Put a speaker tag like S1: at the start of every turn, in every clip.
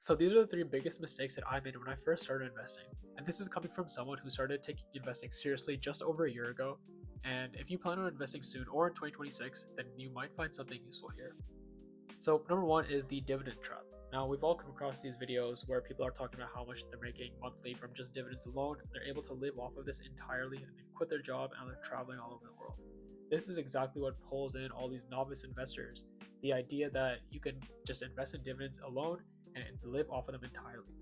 S1: So these are the three biggest mistakes that I made when I first started investing. And this is coming from someone who started taking investing seriously just over a year ago. And if you plan on investing soon or in 2026, then you might find something useful here. So number one is the dividend trap. Now we've all come across these videos where people are talking about how much they're making monthly from just dividends alone. They're able to live off of this entirely and they've quit their job and they're traveling all over the world. This is exactly what pulls in all these novice investors. The idea that you can just invest in dividends alone and live off of them entirely.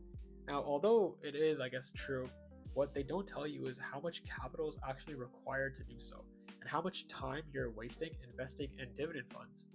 S1: Now, although it is, I guess, true, what they don't tell you is how much capital is actually required to do so and how much time you're wasting investing in dividend funds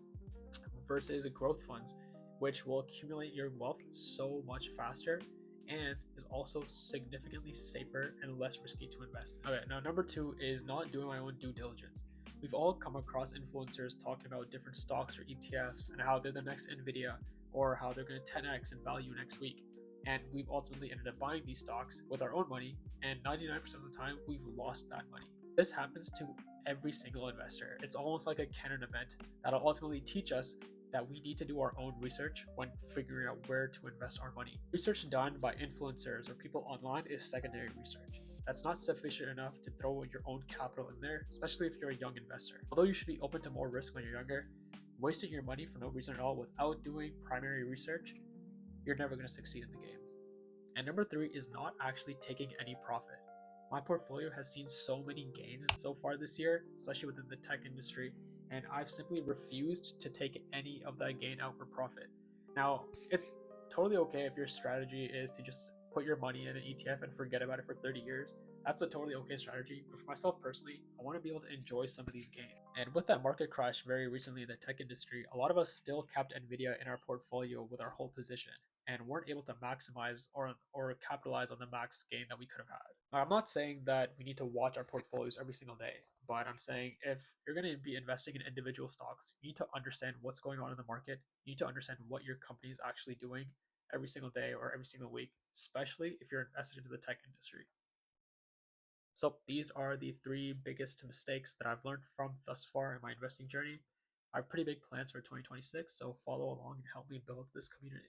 S1: versus growth funds, which will accumulate your wealth so much faster and is also significantly safer and less risky to invest in. Okay, now number two is not doing my own due diligence. We've all come across influencers talking about different stocks or ETFs and how they're the next Nvidia or how they're going to 10x in value next week. And we've ultimately ended up buying these stocks with our own money, and 99% of the time, we've lost that money. This happens to every single investor. It's almost like a canon event that'll ultimately teach us that we need to do our own research when figuring out where to invest our money. Research done by influencers or people online is secondary research. That's not sufficient enough to throw your own capital in there, especially if you're a young investor. Although you should be open to more risk when you're younger, wasting your money for no reason at all without doing primary research, you're never going to succeed in the game. And number three is not actually taking any profit. My portfolio has seen so many gains so far this year, especially within the tech industry, and I've simply refused to take any of that gain out for profit. Now, it's totally okay if your strategy is to just put your money in an ETF and forget about it for 30 years. That's a totally okay strategy. But for myself personally, I want to be able to enjoy some of these gains. And with that market crash very recently in the tech industry, a lot of us still kept Nvidia in our portfolio with our whole position and weren't able to maximize or capitalize on the max gain that we could have had. Now, I'm not saying that we need to watch our portfolios every single day, but I'm saying if you're going to be investing in individual stocks, you need to understand what's going on in the market. You need to understand what your company is actually doing every single day or every single week, especially if you're invested into the tech industry. So these are the three biggest mistakes that I've learned from thus far in my investing journey. I have pretty big plans for 2026, so follow along and help me build this community.